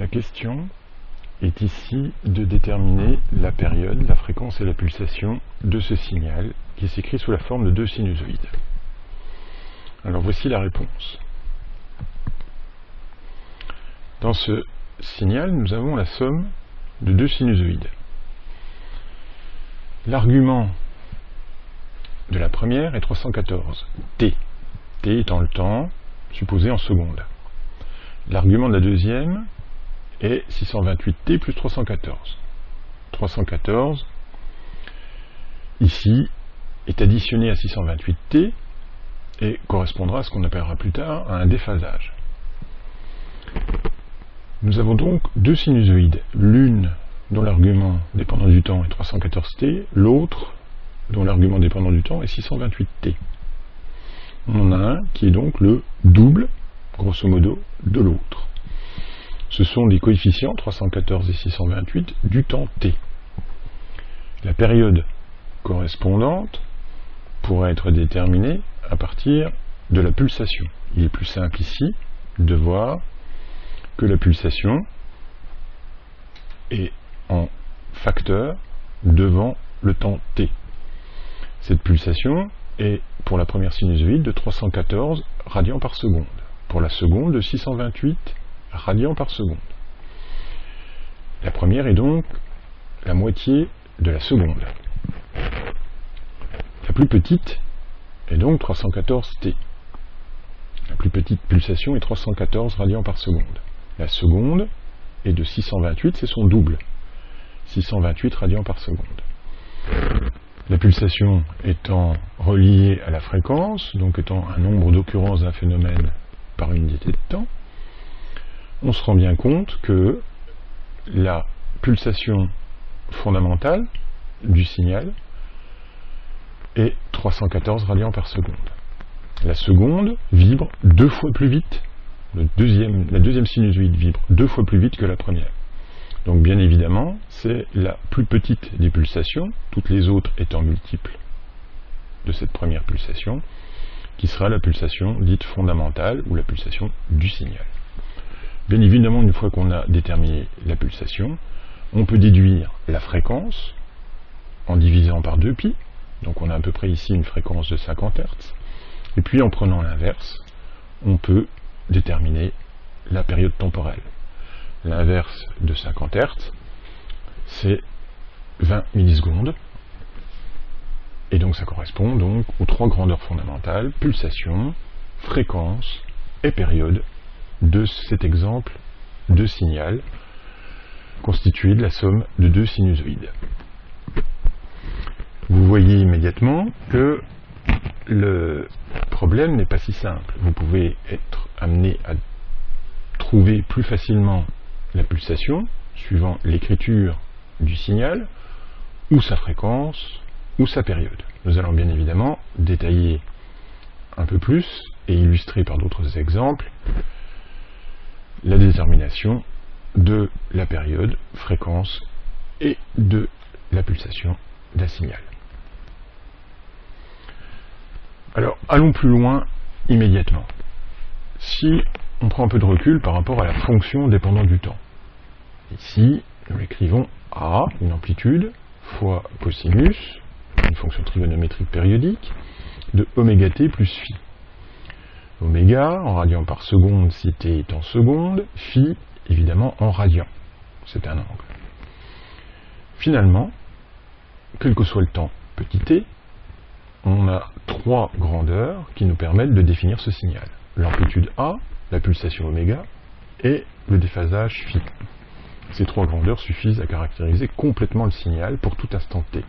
La question est ici de déterminer la période, la fréquence et la pulsation de ce signal qui s'écrit sous la forme de deux sinusoïdes. Alors voici la réponse. Dans ce signal, nous avons la somme de deux sinusoïdes. L'argument de la première est 314, t. T étant le temps supposé en secondes. L'argument de la deuxième est 628t plus 314. 314, ici, est additionné à 628t et correspondra à ce qu'on appellera plus tard à un déphasage. Nous avons donc deux sinusoïdes, l'une dont l'argument dépendant du temps est 314t, l'autre dont l'argument dépendant du temps est 628t. On en a un qui est donc le double, grosso modo, de l'autre. Ce sont des coefficients, 314 et 628, du temps t. La période correspondante pourra être déterminée à partir de la pulsation. Il est plus simple ici de voir que la pulsation est en facteur devant le temps t. Cette pulsation est pour la première sinusoïde de 314 radians par seconde, pour la seconde de 628 radians par seconde. La première est donc la moitié de la seconde. La plus petite est donc 314t. La plus petite pulsation est 314 radians par seconde. La seconde est de 628, c'est son double. 628 radians par seconde. La pulsation étant reliée à la fréquence, donc étant un nombre d'occurrences d'un phénomène par unité de temps, on se rend bien compte que la pulsation fondamentale du signal est 314 radians par seconde. La seconde vibre deux fois plus vite, la deuxième sinusoïde vibre deux fois plus vite que la première. Donc bien évidemment, c'est la plus petite des pulsations, toutes les autres étant multiples de cette première pulsation, qui sera la pulsation dite fondamentale ou la pulsation du signal. Bien évidemment, une fois qu'on a déterminé la pulsation, on peut déduire la fréquence en divisant par 2π, donc on a à peu près ici une fréquence de 50 Hz, et puis en prenant l'inverse, on peut déterminer la période temporelle. L'inverse de 50 Hz, c'est 20 millisecondes, et donc ça correspond donc aux trois grandeurs fondamentales, pulsation, fréquence et période, de cet exemple de signal constitué de la somme de deux sinusoïdes. Vous voyez immédiatement que le problème n'est pas si simple. Vous pouvez être amené à trouver plus facilement la pulsation suivant l'écriture du signal, ou sa fréquence, ou sa période. Nous allons bien évidemment détailler un peu plus et illustrer par d'autres exemples la détermination de la période, fréquence et de la pulsation d'un signal. Alors, allons plus loin immédiatement. Si on prend un peu de recul par rapport à la fonction dépendante du temps. Ici, nous écrivons A, une amplitude, fois cosinus, une fonction trigonométrique périodique, de oméga t plus phi. Oméga en radians par seconde si t est en seconde, phi évidemment en radians. C'est un angle. Finalement, quel que soit le temps petit t, on a trois grandeurs qui nous permettent de définir ce signal. L'amplitude A, la pulsation oméga et le déphasage phi. Ces trois grandeurs suffisent à caractériser complètement le signal pour tout instant t.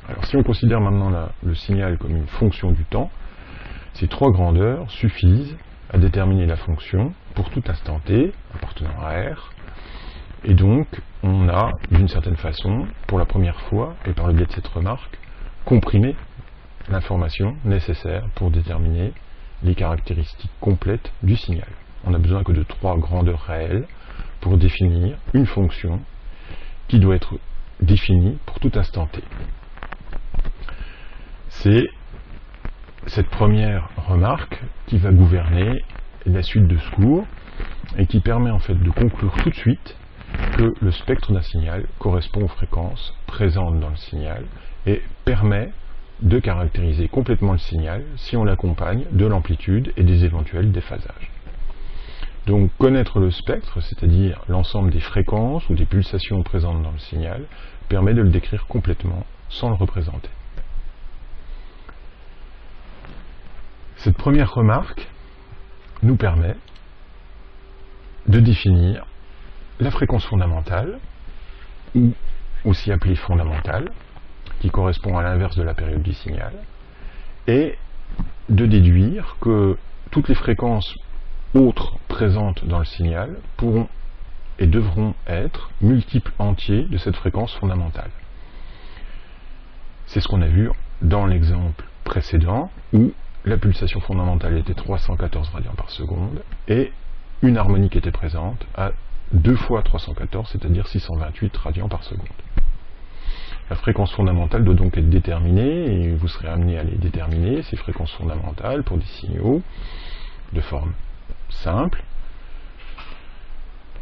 Alors si on considère maintenant le signal comme une fonction du temps, ces trois grandeurs suffisent à déterminer la fonction pour tout instant t appartenant à R, et donc on a d'une certaine façon, pour la première fois, et par le biais de cette remarque, comprimé l'information nécessaire pour déterminer les caractéristiques complètes du signal. On n'a besoin que de trois grandeurs réelles pour définir une fonction qui doit être définie pour tout instant t. C'est cette première remarque qui va gouverner la suite de ce cours, et qui permet en fait de conclure tout de suite que le spectre d'un signal correspond aux fréquences présentes dans le signal et permet de caractériser complètement le signal si on l'accompagne de l'amplitude et des éventuels déphasages. Donc connaître le spectre, c'est-à-dire l'ensemble des fréquences ou des pulsations présentes dans le signal, permet de le décrire complètement sans le représenter. Cette première remarque nous permet de définir la fréquence fondamentale, ou aussi appelée fondamentale, qui correspond à l'inverse de la période du signal, et de déduire que toutes les fréquences autres présentes dans le signal pourront et devront être multiples entiers de cette fréquence fondamentale. C'est ce qu'on a vu dans l'exemple précédent, où la pulsation fondamentale était 314 radians par seconde, et une harmonique était présente à 2 fois 314, c'est-à-dire 628 radians par seconde. La fréquence fondamentale doit donc être déterminée, et vous serez amené à les déterminer, ces fréquences fondamentales, pour des signaux de forme simple,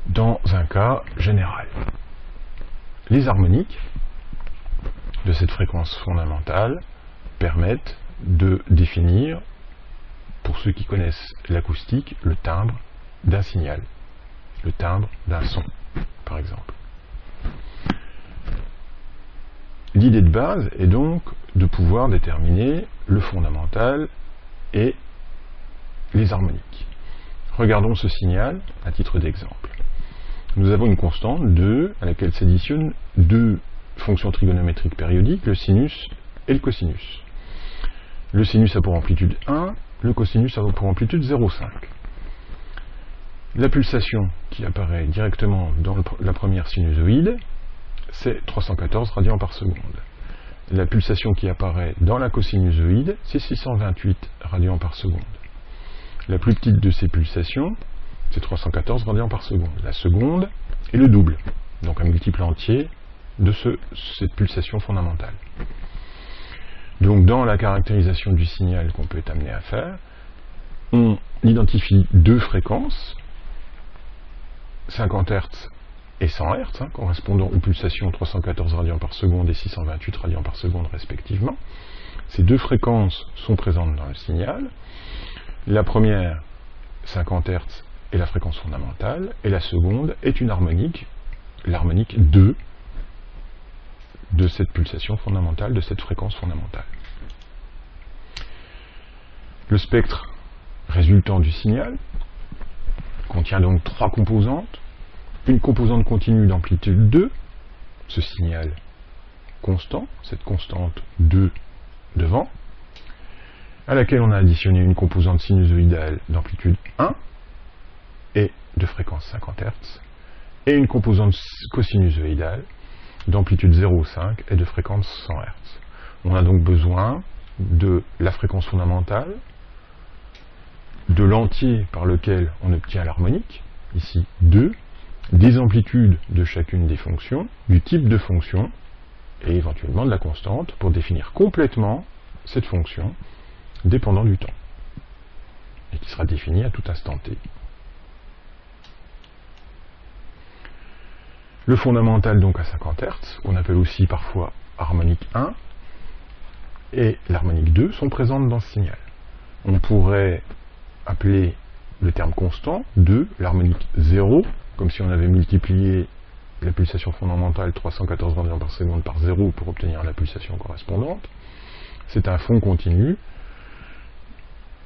dans un cas général. Les harmoniques de cette fréquence fondamentale permettent de définir, pour ceux qui connaissent l'acoustique, le timbre d'un signal, le timbre d'un son, par exemple. L'idée de base est donc de pouvoir déterminer le fondamental et les harmoniques. Regardons ce signal à titre d'exemple. Nous avons une constante 2 à laquelle s'additionnent deux fonctions trigonométriques périodiques, le sinus et le cosinus. Le sinus a pour amplitude 1, le cosinus a pour amplitude 0,5. La pulsation qui apparaît directement dans la première sinusoïde, c'est 314 radians par seconde. La pulsation qui apparaît dans la cosinusoïde, c'est 628 radians par seconde. La plus petite de ces pulsations, c'est 314 radians par seconde. La seconde est le double, donc un multiple entier de cette pulsation fondamentale. Donc dans la caractérisation du signal qu'on peut être amené à faire, on identifie deux fréquences, 50 Hz et 100 Hz, correspondant aux pulsations 314 radians par seconde et 628 radians par seconde respectivement. Ces deux fréquences sont présentes dans le signal. La première, 50 Hz, est la fréquence fondamentale, et la seconde est une harmonique, l'harmonique 2 de cette pulsation fondamentale, de cette fréquence fondamentale. Le spectre résultant du signal contient donc trois composantes. Une composante continue d'amplitude 2, ce signal constant, cette constante 2 devant, à laquelle on a additionné une composante sinusoïdale d'amplitude 1 et de fréquence 50 Hz, et une composante cosinusoïdale d'amplitude 0,5 et de fréquence 100 Hz. On a donc besoin de la fréquence fondamentale, de l'entier par lequel on obtient l'harmonique, ici 2, des amplitudes de chacune des fonctions, du type de fonction, et éventuellement de la constante, pour définir complètement cette fonction dépendant du temps, et qui sera définie à tout instant t. Le fondamental donc à 50 Hz, qu'on appelle aussi parfois harmonique 1, et l'harmonique 2 sont présentes dans ce signal. On pourrait appeler le terme constant 2, l'harmonique 0, comme si on avait multiplié la pulsation fondamentale 314 radians par seconde par 0 pour obtenir la pulsation correspondante. C'est un fond continu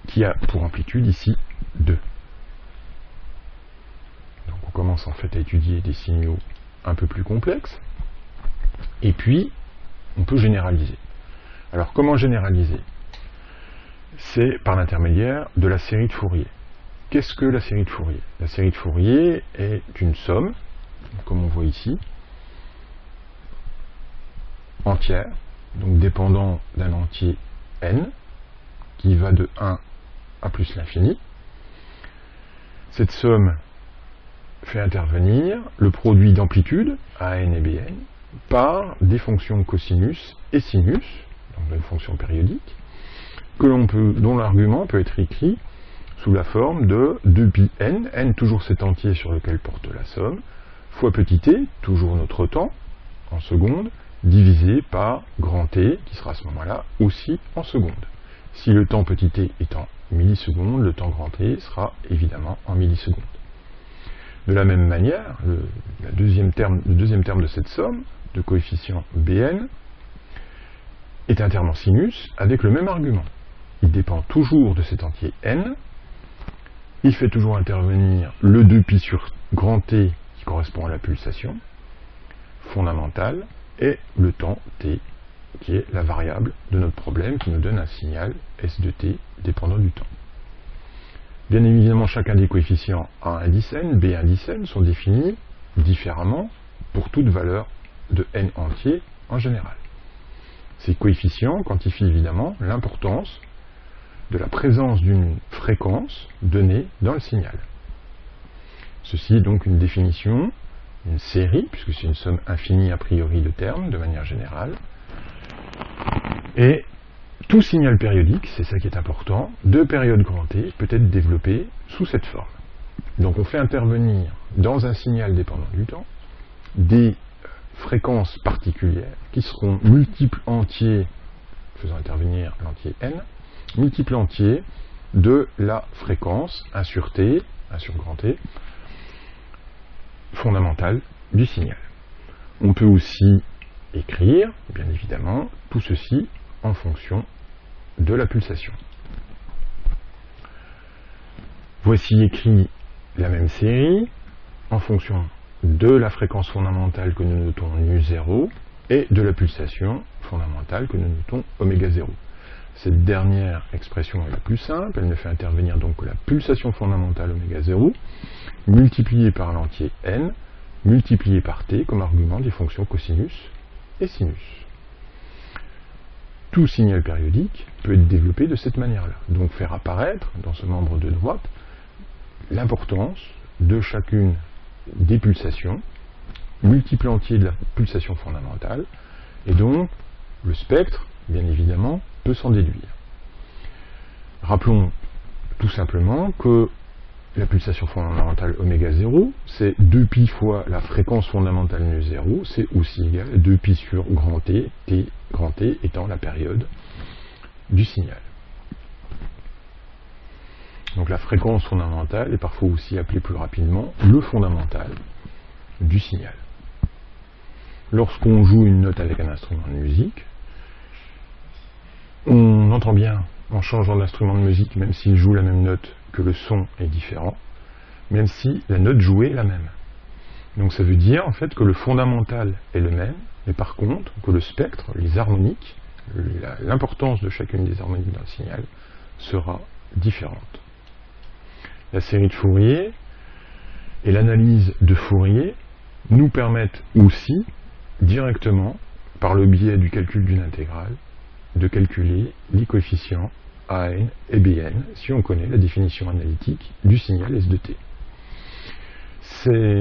qui a pour amplitude ici 2. Donc on commence en fait à étudier des signaux un peu plus complexes, et puis on peut généraliser. Alors comment généraliser? C'est par l'intermédiaire de la série de Fourier. Qu'est-ce que la série de Fourier? La série de Fourier est une somme, comme on voit ici, entière, donc dépendant d'un entier n, qui va de 1 à plus l'infini. Cette somme fait intervenir le produit d'amplitude, AN et BN, par des fonctions cosinus et sinus, donc une fonction périodique, dont l'argument peut être écrit sous la forme de 2pi n toujours cet entier sur lequel porte la somme, fois petit t, toujours notre temps, en secondes, divisé par grand T, qui sera à ce moment-là aussi en secondes. Si le temps petit t est en millisecondes, le temps grand T sera évidemment en millisecondes. De la même manière, le deuxième terme de cette somme, de coefficient Bn, est un terme en sinus avec le même argument. Il dépend toujours de cet entier n, il fait toujours intervenir le 2pi sur grand T qui correspond à la pulsation fondamentale et le temps t qui est la variable de notre problème qui nous donne un signal S de t dépendant du temps. Bien évidemment, chacun des coefficients A indice n, B indice n sont définis différemment pour toute valeur de n entier en général. Ces coefficients quantifient évidemment l'importance de la présence d'une fréquence donnée dans le signal. Ceci est donc une définition, une série, puisque c'est une somme infinie a priori de termes, de manière générale. Et tout signal périodique, c'est ça qui est important, de période grand T peut être développé sous cette forme. Donc on fait intervenir dans un signal dépendant du temps des fréquences particulières qui seront multiples entiers, faisant intervenir l'entier n, multiples entiers de la fréquence 1 sur t, 1 sur grand T, fondamentale du signal. On peut aussi écrire, bien évidemment, tout ceci en fonction de la pulsation. Voici écrit la même série en fonction de la fréquence fondamentale que nous notons nu0 et de la pulsation fondamentale que nous notons ω0. Cette dernière expression est la plus simple, elle ne fait intervenir donc que la pulsation fondamentale ω0 multipliée par l'entier n multiplié par t comme argument des fonctions cosinus et sinus. Tout signal périodique peut être développé de cette manière-là, donc faire apparaître dans ce membre de droite l'importance de chacune des pulsations, multiples entiers de la pulsation fondamentale, et donc le spectre, bien évidemment, peut s'en déduire. Rappelons tout simplement que la pulsation fondamentale ω0, c'est 2pi fois la fréquence fondamentale nu0, c'est aussi égal à 2pi sur grand T, grand T étant la période du signal. Donc la fréquence fondamentale est parfois aussi appelée plus rapidement le fondamental du signal. Lorsqu'on joue une note avec un instrument de musique, on entend bien en changeant d'instrument de musique, même s'il joue la même note, que le son est différent, même si la note jouée est la même. Donc ça veut dire en fait que le fondamental est le même, mais par contre que le spectre, les harmoniques, l'importance de chacune des harmoniques dans le signal sera différente. La série de Fourier et l'analyse de Fourier nous permettent aussi directement, par le biais du calcul d'une intégrale, de calculer les coefficients an et bn si on connaît la définition analytique du signal S de t.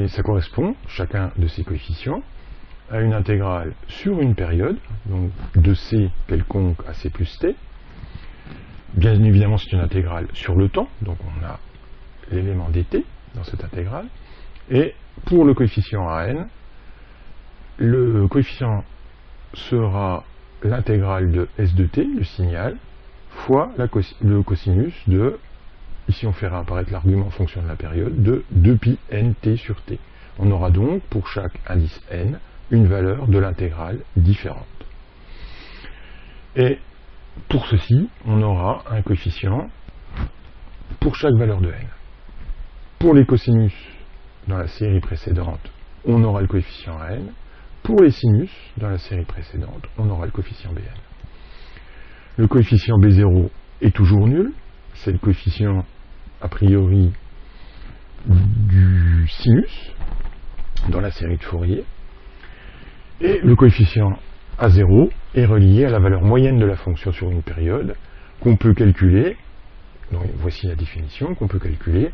Ça correspond, chacun de ces coefficients, à une intégrale sur une période, donc de c quelconque à c plus t. Bien évidemment, c'est une intégrale sur le temps, donc on a l'élément dt dans cette intégrale. Et pour le coefficient an, le coefficient sera l'intégrale de S de t, le signal, fois le cosinus de, ici on fait réapparaître l'argument en fonction de la période, de 2pi nt sur t. On aura donc pour chaque indice n une valeur de l'intégrale différente. Et pour ceci, on aura un coefficient pour chaque valeur de n. Pour les cosinus dans la série précédente, on aura le coefficient n. Pour les sinus dans la série précédente, on aura le coefficient bn. Le coefficient b0 est toujours nul, c'est le coefficient a priori du sinus dans la série de Fourier. Et le coefficient a0 est relié à la valeur moyenne de la fonction sur une période qu'on peut calculer, donc voici la définition, qu'on peut calculer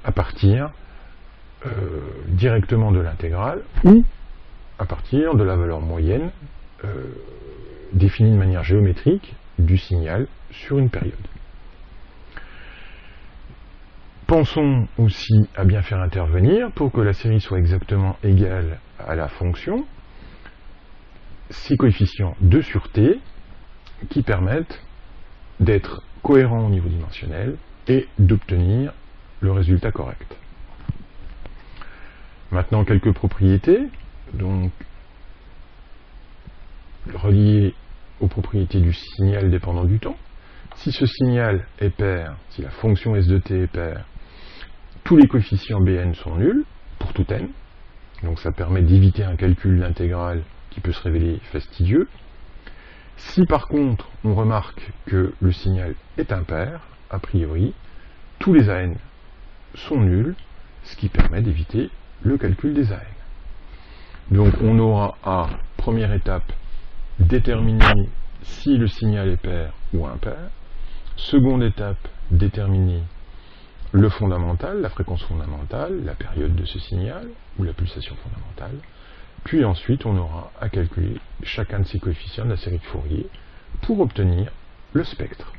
à partir directement de l'intégrale ou à partir de la valeur moyenne définie de manière géométrique du signal sur une période. Pensons aussi à bien faire intervenir, pour que la série soit exactement égale à la fonction, ces coefficients de sûreté qui permettent d'être cohérents au niveau dimensionnel et d'obtenir le résultat correct. Maintenant, quelques propriétés, donc reliées aux propriétés du signal dépendant du temps. Si ce signal est pair, si la fonction s de t est paire, tous les coefficients bn sont nuls, pour tout n, donc ça permet d'éviter un calcul d'intégrale qui peut se révéler fastidieux. Si par contre on remarque que le signal est impair, a priori, tous les AN sont nuls, ce qui permet d'éviter le calcul des AN. Donc on aura à première étape déterminer si le signal est pair ou impair. Seconde étape, déterminer le fondamental, la fréquence fondamentale, la période de ce signal, ou la pulsation fondamentale. Puis ensuite, on aura à calculer chacun de ces coefficients de la série de Fourier pour obtenir le spectre.